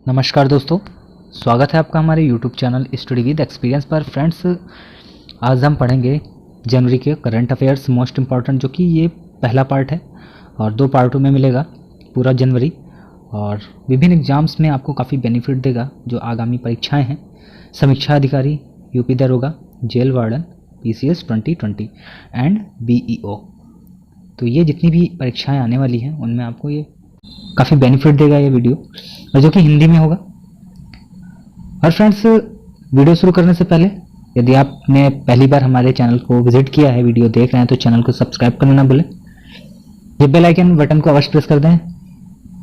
नमस्कार दोस्तों, स्वागत है आपका हमारे YouTube channel study with experience पर। फ्रेंड्स, आज हम पढ़ेंगे जनवरी के करंट अफेयर्स मोस्ट इम्पॉर्टेंट, जो कि ये पहला पार्ट है और 2 पार्टों में मिलेगा पूरा जनवरी, और विभिन्न एग्जाम्स में आपको काफ़ी बेनिफिट देगा। जो आगामी परीक्षाएं हैं, समीक्षा अधिकारी, यूपी दरोगा, jail warden, PCS 2020 and BEO, तो ये जितनी भी परीक्षाएं आने वाली हैं उनमें आपको ये काफ़ी बेनिफिट देगा ये वीडियो, और जो कि हिंदी में होगा। और फ्रेंड्स, वीडियो शुरू करने से पहले यदि आपने पहली बार हमारे चैनल को विजिट किया है, वीडियो देख रहे हैं, तो चैनल को सब्सक्राइब करना ना भूलें। ये बेल आइकन बटन को अवश्य प्रेस कर दें,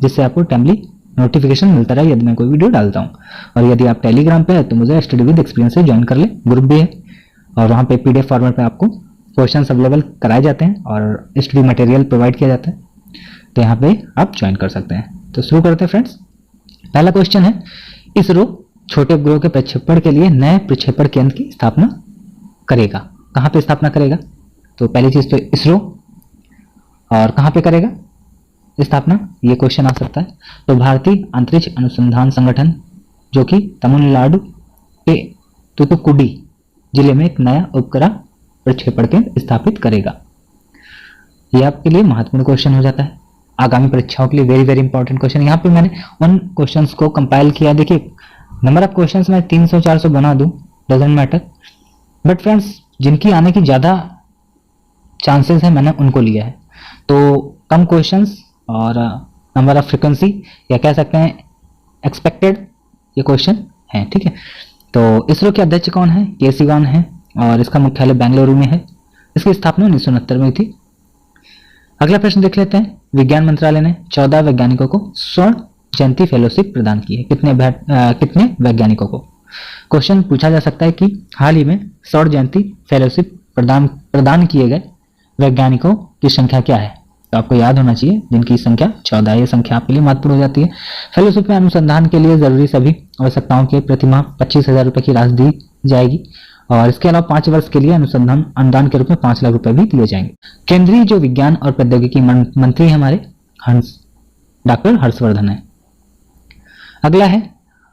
जिससे आपको टाइमली नोटिफिकेशन मिलता रहे यदि मैं कोई वीडियो डालता हूँ। और यदि आप टेलीग्राम पे है तो मुझे स्टडी विद एक्सपीरियंस से ज्वाइन कर लें, ग्रुप भी है, और वहाँ पे PDF फॉर्मेट में आपको क्वेश्चन अवेलेबल कराए जाते हैं और स्टडी मटेरियल प्रोवाइड किया जाता है, तो यहाँ पे आप ज्वाइन कर सकते हैं। तो शुरू करते हैं फ्रेंड्स। पहला क्वेश्चन है, इसरो छोटे उपग्रह के प्रक्षेपण के लिए नए प्रक्षेपण केंद्र की स्थापना करेगा। कहाँ पे स्थापना करेगा? तो पहली चीज तो इसरो, और कहाँ पे करेगा स्थापना, ये क्वेश्चन आ सकता है। तो भारतीय अंतरिक्ष अनुसंधान संगठन, जो कि तमिलनाडु के तूतुकुडी जिले में एक नया उपग्रह प्रक्षेपण केंद्र स्थापित करेगा। यह आपके लिए महत्वपूर्ण क्वेश्चन हो जाता है आगामी परीक्षाओं के लिए। Very very important question. यहाँ पे मैंने उन क्वेश्चंस को कंपाइल किया। देखिए, नंबर ऑफ क्वेश्चंस मैं 300-400 बना दूं, डजेंट मैटर, बट फ्रेंड्स जिनकी आने की ज़्यादा चांसेस है मैंने उनको लिया है। तो कम क्वेश्चंस और नंबर ऑफ फ्रिक्वेंसी, या कह सकते हैं एक्सपेक्टेड, ये क्वेश्चन हैं, ठीक है। तो इसरो के अध्यक्ष कौन है? के सिवान है, और इसका मुख्यालय बेंगलुरु में है। इसकी स्थापना 1969 में हुई थी। अगला प्रश्न देख लेते हैं। विज्ञान मंत्रालय ने 14 वैज्ञानिकों को स्वर्ण जयंती फेलोशिप प्रदान की है। कितने वैज्ञानिकों को? क्वेश्चन पूछा जा सकता है कि हाल ही में स्वर्ण जयंती फेलोशिप प्रदान किए गए वैज्ञानिकों की संख्या क्या है? तो आपको याद होना चाहिए जिनकी संख्या 14। ये संख्या आपके लिए महत्वपूर्ण हो जाती है। फेलोशिप में अनुसंधान के लिए जरूरी सभी आवश्यकताओं के प्रतिमाह 25,000 रुपये की राशि दी जाएगी, और इसके अलावा 5 वर्ष के लिए अनुसंधान अनुदान के रूप में 5 लाख रुपए भी दिए जाएंगे। केंद्रीय जो विज्ञान और प्रौद्योगिकी मंत्री हमारे डॉक्टर हर्षवर्धन है। अगला है,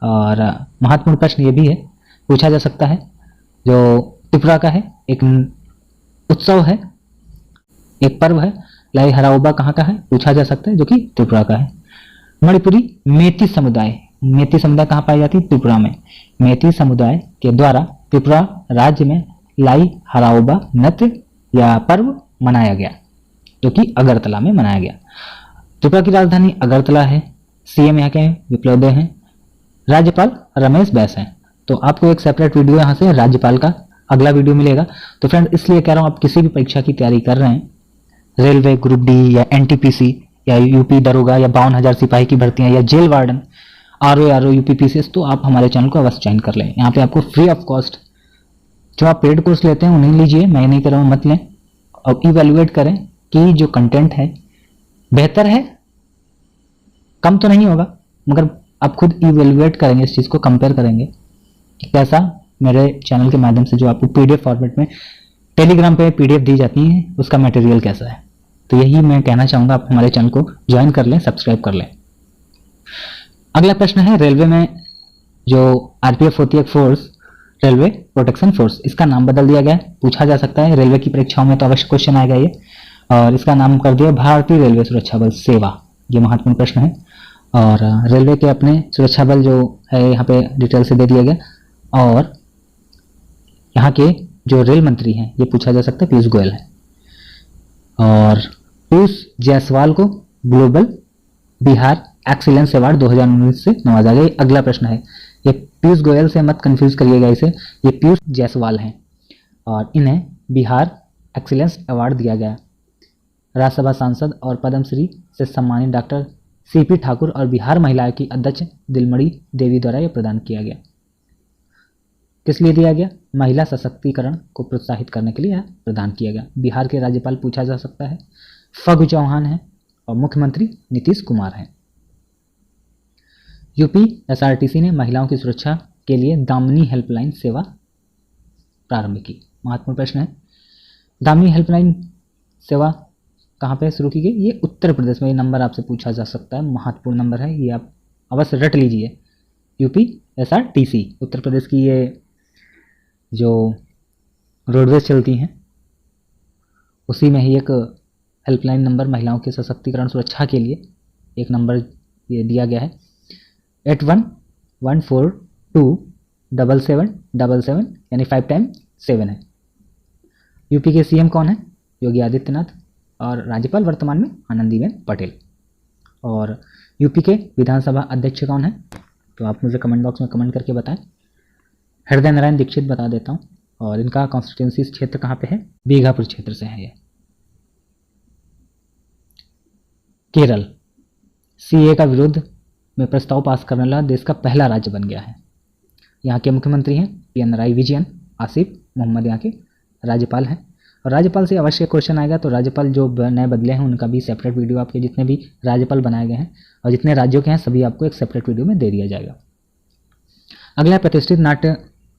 और महत्वपूर्ण प्रश्न ये भी है, पूछा जा सकता है, जो त्रिपुरा का है, एक उत्सव है, एक पर्व है, लाई हराओबा कहाँ का है? पूछा जा सकता है, जो कि त्रिपुरा का है। मणिपुरी मेती समुदाय कहाँ पाई जाती है? त्रिपुरा में। मेती समुदाय के द्वारा त्रिपुरा राज्य में लाई हराओबा नृत्य या पर्व मनाया गया, जो कि अगरतला में मनाया गया। त्रिपुरा की राजधानी अगरतला है। CM यहाँ के विप्लव देव हैं। राज्यपाल रमेश बैस हैं। तो आपको एक सेपरेट वीडियो यहाँ से राज्यपाल का अगला वीडियो मिलेगा। तो फ्रेंड, इसलिए कह रहा हूँ, आप किसी भी परीक्षा की तैयारी कर रहे हैं, रेलवे ग्रुप डी या NTPC या यूपी दरोगा या 52,000 सिपाही की भर्तियां या jail warden, RO UP PCS, तो आप हमारे चैनल को अवश्य ज्वाइन कर लें। यहाँ पे आपको फ्री ऑफ कॉस्ट, जो आप पेड कोर्स लेते हैं उन्हें लीजिए, मैं नहीं कर रहा हूँ, मत लें, और इवेल्युएट करें कि जो कंटेंट है बेहतर है, कम तो नहीं होगा, मगर आप खुद इवेल्युएट करेंगे, इस चीज़ को कंपेयर करेंगे कि कैसा मेरे चैनल के माध्यम से जो आपको PDF फॉर्मेट में टेलीग्राम पे PDF दी जाती है, उसका मटेरियल कैसा है। तो यही मैं कहना चाहूँगा, आप हमारे चैनल को ज्वाइन कर लें, सब्सक्राइब कर लें। अगला प्रश्न है, रेलवे में जो RPF होती है फोर्स, रेलवे प्रोटेक्शन फोर्स, इसका नाम बदल दिया गया है। पूछा जा सकता है, रेलवे की परीक्षाओं में तो अवश्य क्वेश्चन आएगा ये, और इसका नाम कर दिया भारतीय रेलवे सुरक्षा बल सेवा। ये महत्वपूर्ण प्रश्न है, और रेलवे के अपने सुरक्षा बल जो है यहाँ पे डिटेल से दे दिया गया, और यहाँ के जो रेल मंत्री हैं, ये पूछा जा सकता है, पीयूष गोयल है। और पीयूष जायसवाल को ग्लोबल बिहार एक्सीलेंस अवार्ड 2019 से नवाजा गया। अगला प्रश्न है, ये पीयूष गोयल से मत कंफ्यूज करिएगा इसे, ये पीयूष जायसवाल हैं, और इन्हें बिहार एक्सीलेंस अवार्ड दिया गया। राज्यसभा सांसद और पद्मश्री से सम्मानित डॉक्टर CP ठाकुर और बिहार महिला की अध्यक्ष दिलमणि देवी द्वारा यह प्रदान किया गया। किस लिए दिया गया? महिला सशक्तिकरण को प्रोत्साहित करने के लिए यह प्रदान किया गया। बिहार के राज्यपाल पूछा जा सकता है, फगु चौहान है, और मुख्यमंत्री नीतीश कुमार हैं। यूपी SRTC ने महिलाओं की सुरक्षा के लिए दामिनी हेल्पलाइन सेवा प्रारंभ की। महत्वपूर्ण प्रश्न है, दामिनी हेल्पलाइन सेवा कहाँ पे शुरू की गई? ये उत्तर प्रदेश में। ये नंबर आपसे पूछा जा सकता है, महत्वपूर्ण नंबर है, ये आप अवश्य रट लीजिए। UPSRTC, उत्तर प्रदेश की ये जो रोडवेज चलती हैं उसी में ही एक हेल्पलाइन नंबर महिलाओं के सशक्तिकरण सुरक्षा के लिए एक नंबर ये दिया गया है 8114277777 यानी 5 टाइम 7 है। यूपी के सीएम कौन है? योगी आदित्यनाथ। और राज्यपाल वर्तमान में आनंदीबेन पटेल। और यूपी के विधानसभा अध्यक्ष कौन है? तो आप मुझे कमेंट बॉक्स में कमेंट करके बताएं। हृदय नारायण दीक्षित बता देता हूँ। और इनका कॉन्स्टिट्यूंसी क्षेत्र कहाँ पे है? बीघापुर क्षेत्र से है ये। केरल सीए का विरोध में प्रस्ताव पास करने वाला देश का पहला राज्य बन गया है। यहाँ के मुख्यमंत्री हैं पिनराई विजयन। आसिफ मोहम्मद यहाँ के राज्यपाल हैं। और राज्यपाल से अवश्य क्वेश्चन आएगा, तो राज्यपाल जो नए बदले हैं उनका भी सेपरेट वीडियो आपके जितने भी राज्यपाल बनाए गए हैं और जितने राज्यों के हैं सभी आपको एक सेपरेट वीडियो में दे दिया जाएगा। अगला प्रतिष्ठित नाट्य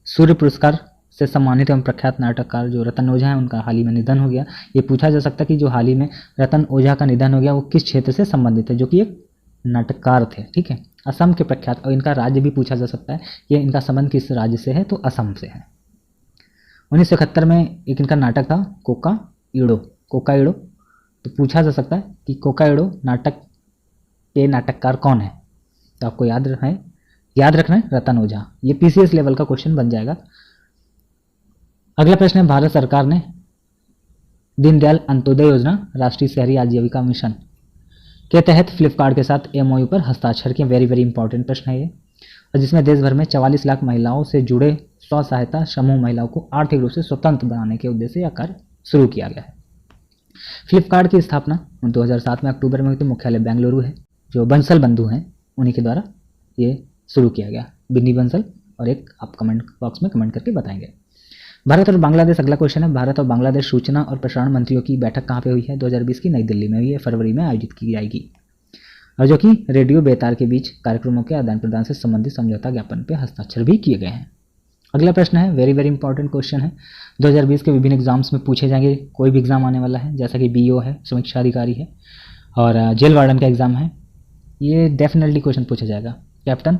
सूर्य पुरस्कार से सम्मानित एवं प्रख्यात नाटककार जो रतन ओझा हैं उनका हाल ही में निधन हो गया। ये पूछा जा सकता है कि जो हाल ही में रतन ओझा का निधन हो गया वो किस क्षेत्र से संबंधित है, जो कि एक नाटककार थे। ठीक है, असम के प्रख्यात। और इनका राज्य भी पूछा जा सकता है कि इनका संबंध किस राज्य से है, तो असम से है। 1971 में एक इनका नाटक था कोकाइडो। तो पूछा जा सकता है कि कोकाइडो नाटक के नाटककार कौन है, तो आपको याद रखना है रतन ओझा। ये पीसीएस लेवल का क्वेश्चन बन जाएगा। अगला प्रश्न है, भारत सरकार ने दीनदयाल अंत्योदय योजना राष्ट्रीय शहरी आजीविका मिशन के तहत फ्लिपकार्ट के साथ एमओयू पर हस्ताक्षर किए। वेरी वेरी इंपॉर्टेंट प्रश्न है ये। और जिसमें देश भर में 44 लाख महिलाओं से जुड़े स्व सहायता समूह महिलाओं को आर्थिक रूप से स्वतंत्र बनाने के उद्देश्य से यह कार्य शुरू किया गया है। फ्लिपकार्ट की स्थापना 2007 में अक्टूबर में हुई थी। मुख्यालय बेंगलुरु है। जो बंसल बंधु हैं उन्हीं के द्वारा ये शुरू किया गया, बिन्नी बंसल। और एक आप कमेंट बॉक्स में कमेंट करके बताएंगे। भारत और बांग्लादेश, अगला क्वेश्चन है, भारत और बांग्लादेश सूचना और प्रसारण मंत्रियों की बैठक कहाँ पे हुई है? 2020 की नई दिल्ली में हुई है, फरवरी में आयोजित की जाएगी। और जो कि रेडियो बेतार के बीच कार्यक्रमों के आदान प्रदान से संबंधित समझौता ज्ञापन पे हस्ताक्षर भी किए गए हैं। अगला प्रश्न है, वेरी वेरी इंपॉर्टेंट क्वेश्चन है, 2020 के विभिन्न एग्जाम्स में पूछे जाएंगे। कोई भी एग्जाम आने वाला है, जैसा कि बीओ है, समीक्षा अधिकारी है, और जेल वार्डन का एग्जाम है, ये डेफिनेटली क्वेश्चन पूछा जाएगा। कैप्टन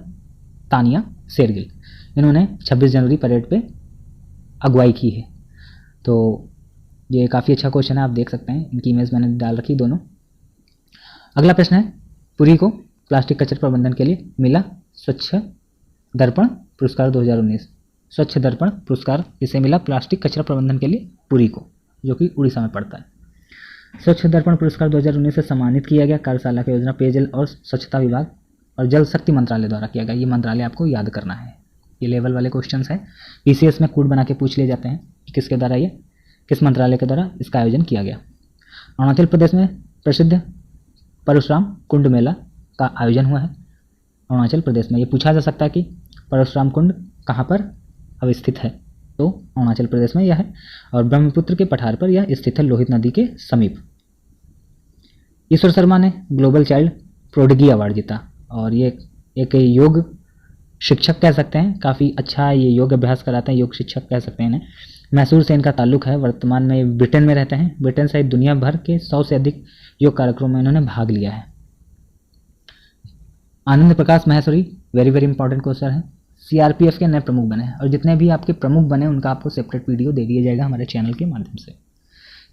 तानिया शेरगिल, इन्होंने 26 जनवरी परेड पे अगुवाई की है। तो ये काफ़ी अच्छा क्वेश्चन है, आप देख सकते हैं। इनकी इमेज मैंने डाल रखी दोनों। अगला प्रश्न है, पुरी को प्लास्टिक कचरा प्रबंधन के लिए मिला स्वच्छ दर्पण पुरस्कार 2019। स्वच्छ दर्पण पुरस्कार इसे मिला प्लास्टिक कचरा प्रबंधन के लिए पुरी को, जो कि उड़ीसा में पड़ता है। स्वच्छ दर्पण पुरस्कार 2019 से सम्मानित किया गया। कार्यशाला की योजना पेयजल और स्वच्छता विभाग और जल शक्ति मंत्रालय द्वारा किया गया। ये मंत्रालय आपको याद करना है। ये लेवल वाले क्वेश्चंस हैं, पीसीएस में कोड बना के पूछ लिए जाते हैं कि किसके द्वारा ये किस मंत्रालय के द्वारा इसका आयोजन किया गया। अरुणाचल प्रदेश में प्रसिद्ध परशुराम कुंड मेला का आयोजन हुआ है। अरुणाचल प्रदेश में ये पूछा जा सकता है कि परशुराम कुंड कहाँ पर अवस्थित है, तो अरुणाचल प्रदेश में यह है। और ब्रह्मपुत्र के पठार पर यह स्थित है, लोहित नदी के समीप। ईश्वर शर्मा ने ग्लोबल चाइल्ड प्रोडिगी अवार्ड जीता। और ये एक योग शिक्षक कह सकते हैं, काफ़ी अच्छा ये योग अभ्यास कराते हैं, योग शिक्षक कह सकते हैं इन्हें। मैसूर से इनका ताल्लुक है। वर्तमान में ब्रिटेन में रहते हैं। ब्रिटेन सहित दुनिया भर के 100 से अधिक योग कार्यक्रमों में इन्होंने भाग लिया है। Anand Prakash Maheshwari, very very important question है, सीआरपीएफ के नए प्रमुख बने हैं। और जितने भी आपके प्रमुख बने उनका आपको सेपरेट वीडियो दे दिया जाएगा हमारे चैनल के माध्यम से।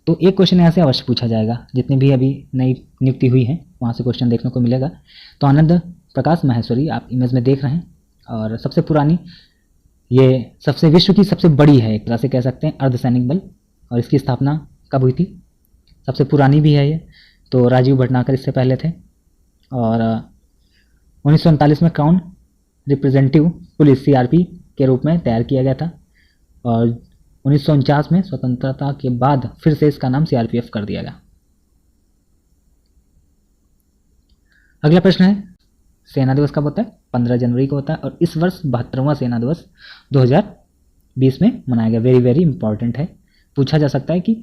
तो एक क्वेश्चन यहाँ से अवश्य पूछा जाएगा, जितनी भी अभी नई नियुक्ति हुई है वहाँ से क्वेश्चन देखने को मिलेगा। तो आनंद प्रकाश महेश्वरी आप इमेज में देख रहे हैं। और सबसे पुरानी, ये सबसे विश्व की सबसे बड़ी है, एक तरह से कह सकते हैं, अर्धसैनिक बल। और इसकी स्थापना कब हुई थी? सबसे पुरानी भी है ये, तो राजीव भटनागर इससे पहले थे। और 1939 में क्राउन रिप्रेजेंटेटिव पुलिस सीआरपी के रूप में तैयार किया गया था। और 1949 में स्वतंत्रता के बाद फिर से इसका नाम सीआरपीएफ कर दिया गया। अगला प्रश्न है, सेना दिवस कब होता है? 15 जनवरी को होता है। और इस वर्ष 72वां सेना दिवस 2020 में मनाया गया। वेरी वेरी इंपॉर्टेंट है, पूछा जा सकता है कि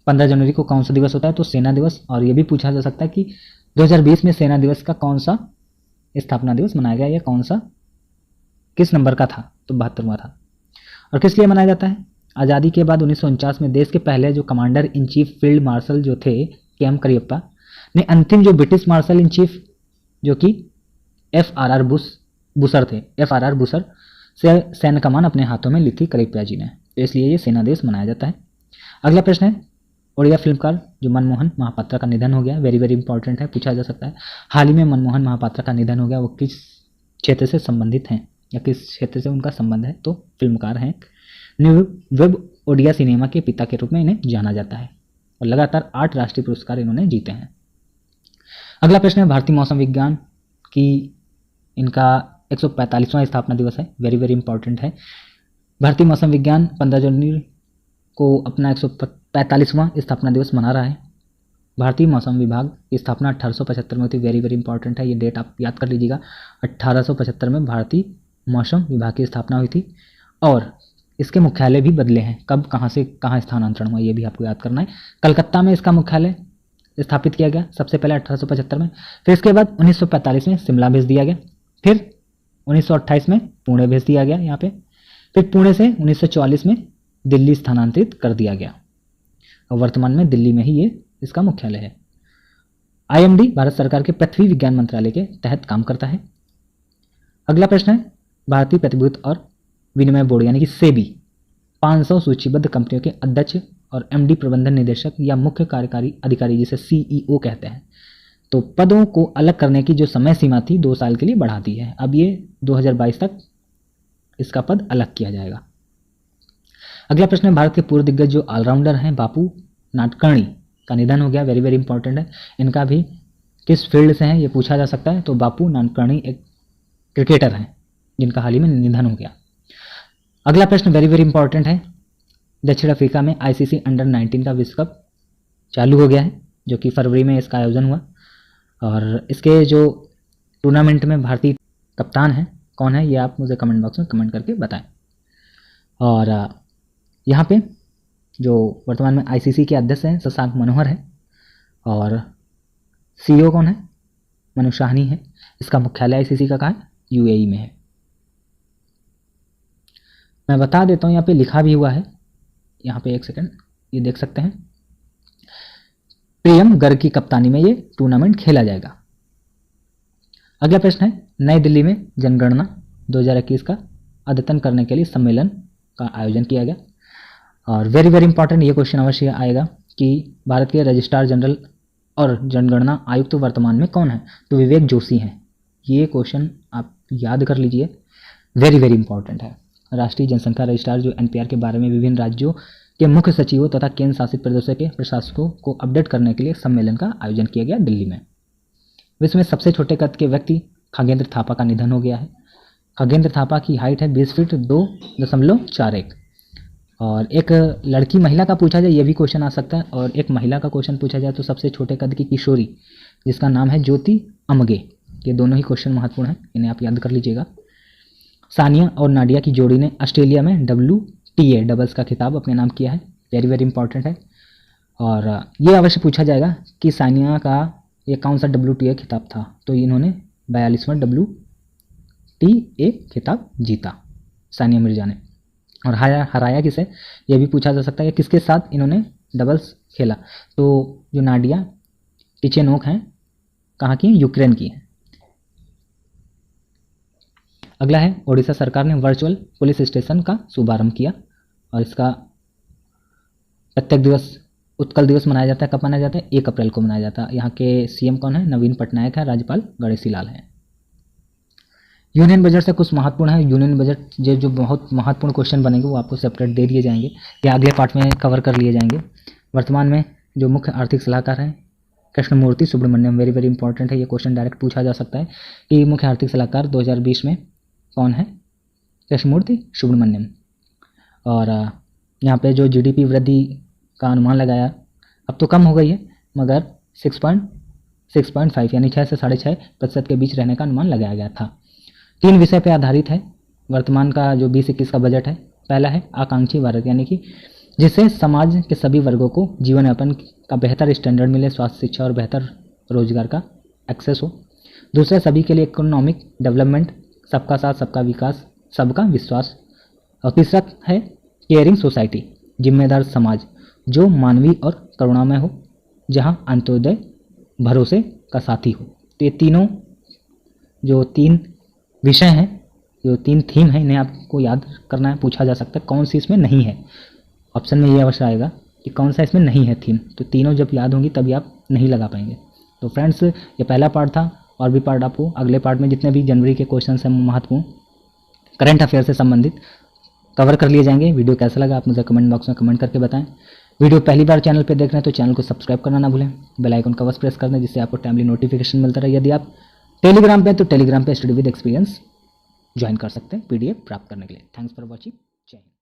15 जनवरी को कौन सा दिवस होता है, तो सेना दिवस। और ये भी पूछा जा सकता है कि 2020 में सेना दिवस का कौन सा स्थापना दिवस मनाया गया, या कौन सा किस नंबर का था, तो 72वां था। और किस लिए मनाया जाता है? आज़ादी के बाद 1949 में देश के पहले जो commander in chief field marshal जो थे के.एम. करियप्पा ने अंतिम जो ब्रिटिश मार्शल इन चीफ जो कि FRR बुश बुसर थे, FRR बुसर से सैन्य कमान अपने हाथों में ली थी करियप्पा जी ने, तो इसलिए ये सेना दिवस मनाया जाता है। अगला प्रश्न है, ओडिया फिल्मकार जो मनमोहन महापात्रा का निधन हो गया, वेरी वेरी इंपॉर्टेंट है, पूछा जा सकता है। हाल ही में मनमोहन महापात्रा का निधन हो गया, वो किस क्षेत्र से संबंधित हैं या किस क्षेत्र से उनका संबंध है, तो फिल्मकार हैं। वेब ओडिया सिनेमा के पिता के रूप में इन्हें जाना जाता है और लगातार 8 राष्ट्रीय पुरस्कार इन्होंने जीते हैं। अगला प्रश्न है, भारतीय मौसम विज्ञान की इनका 145वां स्थापना दिवस है, वेरी वेरी इंपॉर्टेंट है। भारतीय मौसम विज्ञान 15 जनवरी को अपना 145वां स्थापना दिवस मना रहा है। भारतीय मौसम विभाग की स्थापना 1875 में हुई थी, वेरी वेरी इंपॉर्टेंट है, ये डेट आप याद कर लीजिएगा। 1875 में भारतीय मौसम विभाग की स्थापना हुई थी और इसके मुख्यालय भी बदले हैं, कब कहाँ से कहाँ स्थानांतरण हुआ ये भी आपको याद करना है। कलकत्ता में इसका मुख्यालय स्थापित किया गया सबसे पहले 1875 में, फिर इसके बाद 1945 में शिमला भेज दिया गया, फिर 1928 में पुणे भेज दिया गया यहाँ पे, फिर पुणे से 1944 में दिल्ली स्थानांतरित कर दिया गया और वर्तमान में दिल्ली में ही ये इसका मुख्यालय है। IMD भारत सरकार के पृथ्वी विज्ञान मंत्रालय के तहत काम करता है। अगला प्रश्न है, भारतीय प्रतिभूति और विनिमय बोर्ड यानी कि सेबी 500 सूचीबद्ध कंपनियों के अध्यक्ष और MD प्रबंधन निदेशक या मुख्य कार्यकारी अधिकारी जिसे CEO कहते हैं, तो पदों को अलग करने की जो समय सीमा थी 2 साल के लिए बढ़ा दी है, अब ये 2022 तक इसका पद अलग किया जाएगा। अगला प्रश्न है, भारत के पूर्व दिग्गज जो ऑलराउंडर हैं बापू नाडकर्णी का निधन हो गया, वेरी वेरी इंपॉर्टेंट है। इनका भी किस फील्ड से है ये पूछा जा सकता है, तो बापू नाडकर्णी एक क्रिकेटर हैं जिनका हाल ही में निधन हो गया। अगला प्रश्न वेरी वेरी इंपॉर्टेंट है, दक्षिण अफ्रीका में ICC अंडर 19 का विश्व कप चालू हो गया है जो कि फरवरी में इसका आयोजन हुआ और इसके जो टूर्नामेंट में भारतीय कप्तान हैं कौन है ये आप मुझे कमेंट बॉक्स में कमेंट करके बताएं। और यहाँ पे जो वर्तमान में ICC के अध्यक्ष हैं शशांक मनोहर है और CEO कौन है, मनु साहनी है। इसका मुख्यालय ICC का कहाँ है, UAE में है। मैं बता देता हूँ यहाँ पे लिखा भी हुआ है, यहाँ पे एक सेकंड ये देख सकते हैं, प्रियम गर्ग की कप्तानी में ये टूर्नामेंट खेला जाएगा। अगला प्रश्न है, नई दिल्ली में जनगणना 2021 का अद्यतन करने के लिए सम्मेलन का आयोजन किया गया और वेरी वेरी इंपॉर्टेंट ये क्वेश्चन अवश्य आएगा कि भारत के रजिस्ट्रार जनरल और जनगणना आयुक्त वर्तमान में कौन है, तो विवेक जोशी हैं। ये क्वेश्चन आप याद कर लीजिए, वेरी वेरी इंपॉर्टेंट है। राष्ट्रीय जनसंख्या रजिस्ट्रार जो NPR के बारे में विभिन्न राज्यों के मुख्य सचिवों तथा केंद्र शासित प्रदेशों के प्रशासकों को अपडेट करने के लिए सम्मेलन का आयोजन किया गया दिल्ली में। विश्व में सबसे छोटे कद के व्यक्ति खगेंद्र थापा का निधन हो गया है। खगेंद्र थापा की हाइट है 20 फीट 2.41 और एक लड़की महिला का पूछा जाए ये भी क्वेश्चन आ सकता है और एक महिला का क्वेश्चन पूछा जाए तो सबसे छोटे कद की किशोरी जिसका नाम है ज्योति अमगे, ये दोनों ही क्वेश्चन महत्वपूर्ण है, इन्हें आप याद कर लीजिएगा। सानिया और नाडिया की जोड़ी ने ऑस्ट्रेलिया में WTA डबल्स का खिताब अपने नाम किया है, वेरी वेरी इंपॉर्टेंट है। और ये अवश्य पूछा जाएगा कि सानिया का ये कौन सा WTA खिताब था, तो इन्होंने 42वां WTA खिताब जीता सानिया मिर्जा ने। और हराया किसे ये भी पूछा जा सकता है, किसके साथ इन्होंने डबल्स खेला, तो जो नाडिया टिचेनोक हैं कहाँ की, यूक्रेन की हैं। अगला है, ओडिशा सरकार ने वर्चुअल पुलिस स्टेशन का शुभारंभ किया और इसका प्रत्येक दिवस उत्कल दिवस मनाया जाता है। कब मनाया जाता है, 1 अप्रैल को मनाया जाता है। यहाँ के CM कौन है, नवीन पटनायक है, राज्यपाल गणेशी लाल हैं। यूनियन बजट से कुछ महत्वपूर्ण है, यूनियन बजट जो बहुत महत्वपूर्ण क्वेश्चन बनेंगे वो आपको सेपरेट दे दिए जाएंगे या अगले पार्ट में कवर कर लिए जाएंगे। वर्तमान में जो मुख्य आर्थिक सलाहकार हैं Krishnamurthy Subramanian, very very important है, ये क्वेश्चन डायरेक्ट पूछा जा सकता है कि मुख्य आर्थिक सलाहकार 2020 में कौन है, कृष्णमूर्ति सुब्रमण्यम। और यहाँ पे जो GDP वृद्धि का अनुमान लगाया अब तो कम हो गई है मगर 6.5 यानी 6 से 6.5% के बीच रहने का अनुमान लगाया गया था। 3 विषय पर आधारित है वर्तमान का जो 2021 का बजट है। पहला है आकांक्षी भारत यानी कि जिससे समाज के सभी वर्गों को जीवन यापन का बेहतर स्टैंडर्ड मिले, स्वास्थ्य, शिक्षा और बेहतर रोजगार का एक्सेस हो। दूसरा सभी के लिए इकोनॉमिक डेवलपमेंट, सबका साथ सबका विकास सबका विश्वास। और तीसरा है केयरिंग सोसाइटी, जिम्मेदार समाज जो मानवीय और करुणामय हो, जहां अंत्योदय भरोसे का साथी हो। तो ये तीनों जो 3 विषय हैं, जो 3 थीम है, इन्हें आपको याद करना है। पूछा जा सकता है कौन सी इसमें नहीं है। ऑप्शन में ये अवश्य आएगा कि कौन सा इसमें नहीं है थीम, तो तीनों जब याद होंगी तभी आप नहीं लगा पाएंगे। तो फ्रेंड्स, ये पहला पार्ट था, और भी पार्ट आपको अगले पार्ट में जितने भी जनवरी के क्वेश्चन हैं महत्वपूर्ण करंट अफेयर से संबंधित कवर कर लिए जाएंगे। वीडियो कैसा लगा आप मुझे कमेंट बॉक्स में कमेंट करके बताएं। वीडियो पहली बार चैनल पे देख रहे हैं तो चैनल को सब्सक्राइब करना ना भूलें, बेल आइकन का अवश्य प्रेस कर दें, जिससे आपको टाइमली नोटिफिकेशन मिलता रहे। यदि आप टेलीग्राम पे तो टेलीग्राम पे स्टडी विद एक्सपीरियंस ज्वाइन कर सकते हैं पीडीएफ प्राप्त करने के लिए। Thanks for watching. जय हिंद।